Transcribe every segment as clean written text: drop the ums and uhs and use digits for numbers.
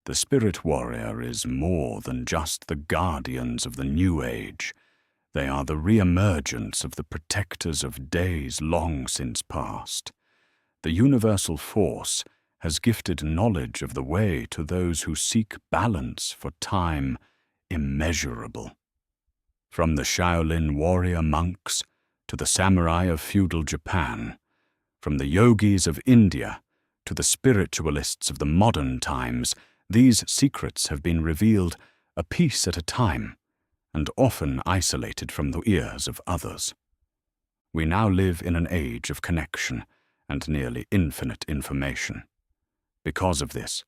The spirit warrior is more than just the guardians of the new age. They are the re-emergence of the protectors of days long since past. The universal force has gifted knowledge of the way to those who seek balance for time immeasurable. From the Shaolin warrior monks to the samurai of feudal Japan, from the yogis of India to the spiritualists of the modern times, these secrets have been revealed a piece at a time, and often isolated from the ears of others. We now live in an age of connection and nearly infinite information. Because of this,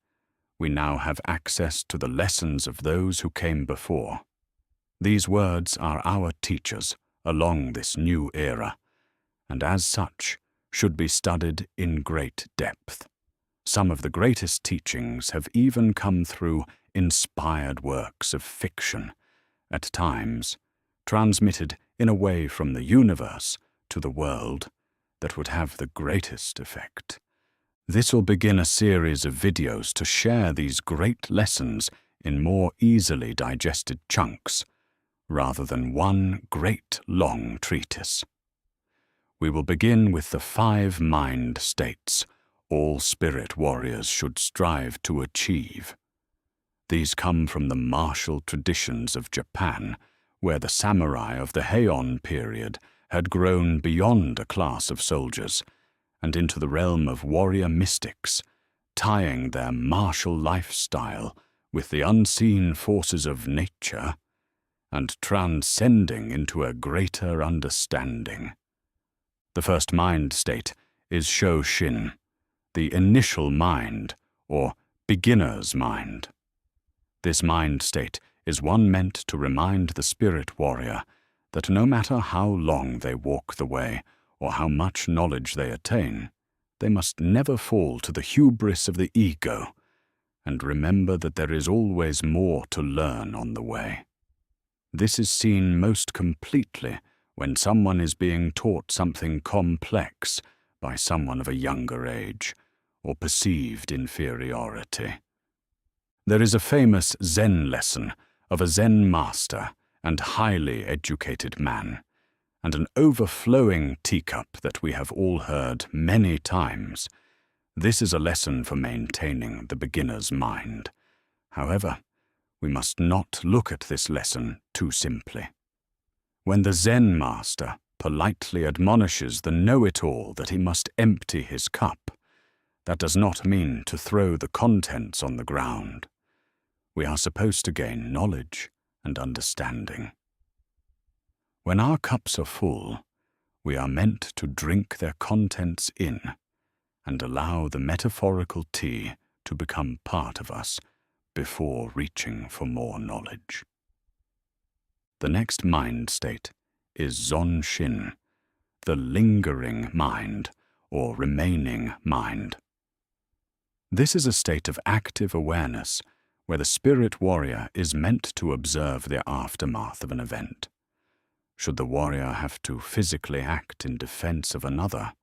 we now have access to the lessons of those who came before. These words are our teachers along this new era, and as such should be studied in great depth. Some of the greatest teachings have even come through inspired works of fiction, at times transmitted in a way from the universe to the world that would have the greatest effect. This will begin a series of videos to share these great lessons in more easily digested chunks, rather than one great long treatise. We will begin with the 5 mind states all spirit warriors should strive to achieve. These come from the martial traditions of Japan, where the samurai of the Heian period had grown beyond a class of soldiers and into the realm of warrior mystics, tying their martial lifestyle with the unseen forces of nature and transcending into a greater understanding. The first mind state is Shoshin, the initial mind, or beginner's mind. This mind state is one meant to remind the spirit warrior that no matter how long they walk the way or how much knowledge they attain, they must never fall to the hubris of the ego, and remember that there is always more to learn on the way. This is seen most completely when someone is being taught something complex by someone of a younger age, or perceived inferiority. There is a famous Zen lesson of a Zen master and highly educated man, and an overflowing teacup that we have all heard many times. This is a lesson for maintaining the beginner's mind. However, we must not look at this lesson too simply. When the Zen master politely admonishes the know-it-all that he must empty his cup, that does not mean to throw the contents on the ground. We are supposed to gain knowledge and understanding. When our cups are full, we are meant to drink their contents in and allow the metaphorical tea to become part of us before reaching for more knowledge. The next mind state is Zonshin, the lingering mind or remaining mind. This is a state of active awareness where the spirit warrior is meant to observe the aftermath of an event. Should the warrior have to physically act in defense of another,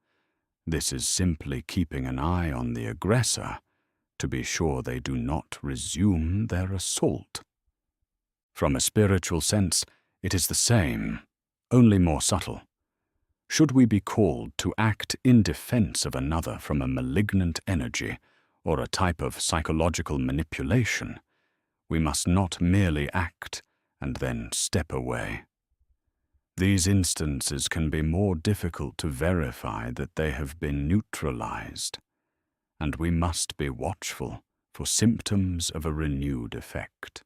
this is simply keeping an eye on the aggressor to be sure they do not resume their assault. From a spiritual sense, it is the same, only more subtle. Should we be called to act in defense of another from a malignant energy or a type of psychological manipulation, we must not merely act and then step away. These instances can be more difficult to verify that they have been neutralized, and we must be watchful for symptoms of a renewed effect.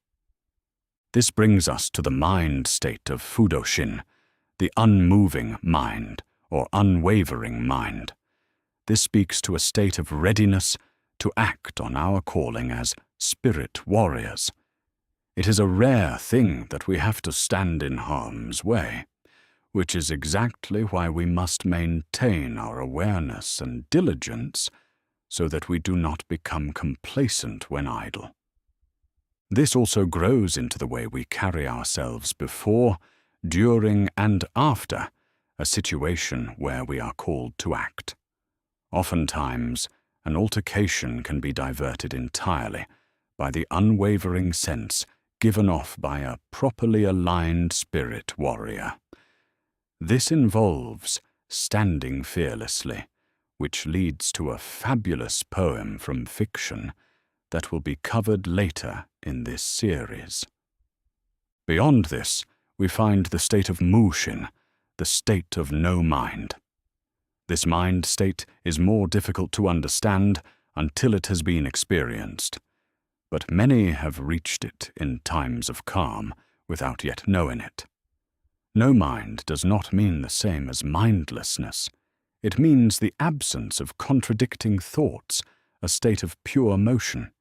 This brings us to the mind state of Fudoshin, the unmoving mind or unwavering mind. This speaks to a state of readiness to act on our calling as spirit warriors. It is a rare thing that we have to stand in harm's way, which is exactly why we must maintain our awareness and diligence so that we do not become complacent when idle. This also grows into the way we carry ourselves before, during, and after a situation where we are called to act. Oftentimes, an altercation can be diverted entirely by the unwavering sense given off by a properly aligned spirit warrior. This involves standing fearlessly, which leads to a fabulous poem from fiction that will be covered later in this series. Beyond this, we find the state of Mushin, the state of no mind. This mind state is more difficult to understand until it has been experienced, but many have reached it in times of calm without yet knowing it. No mind does not mean the same as mindlessness. It means the absence of contradicting thoughts, a state of pure motion.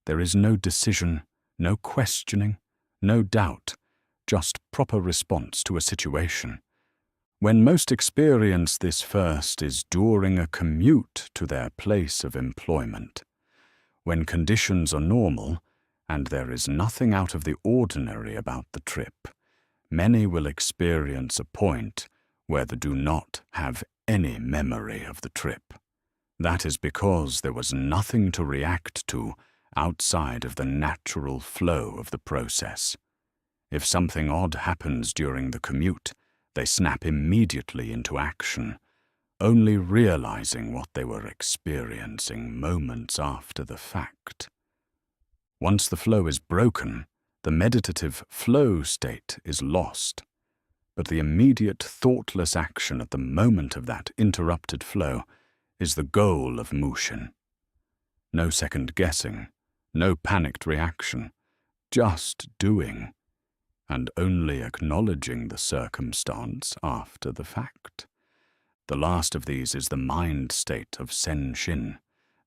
There is no decision, no questioning, no doubt, just proper response to a situation. When most experience this first is during a commute to their place of employment. When conditions are normal, and there is nothing out of the ordinary about the trip, many will experience a point where they do not have any memory of the trip. That is because there was nothing to react to outside of the natural flow of the process. If something odd happens during the commute, they snap immediately into action, only realizing what they were experiencing moments after the fact. Once the flow is broken, the meditative flow state is lost, but the immediate thoughtless action at the moment of that interrupted flow is the goal of Mushin. No second guessing, no panicked reaction, just doing, and only acknowledging the circumstance after the fact. The last of these is the mind state of Senshin,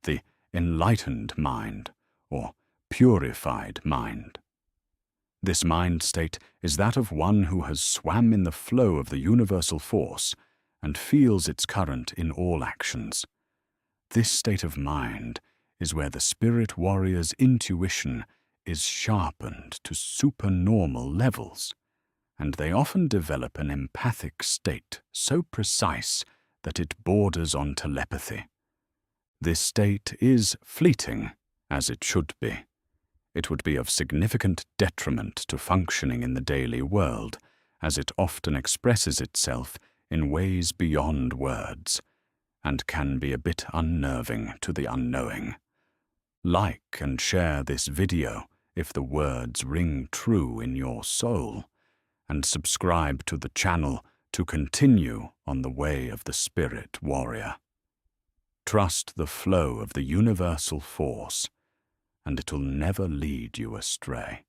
the enlightened mind, or purified mind. This mind state is that of one who has swam in the flow of the universal force and feels its current in all actions. This state of mind is where the spirit warrior's intuition is sharpened to supernormal levels, and they often develop an empathic state so precise that it borders on telepathy. This state is fleeting, as it should be. It would be of significant detriment to functioning in the daily world, as it often expresses itself in ways beyond words, and can be a bit unnerving to the unknowing. Like and share this video if the words ring true in your soul, and subscribe to the channel to continue on the way of the spirit warrior. Trust the flow of the universal force, and it will never lead you astray.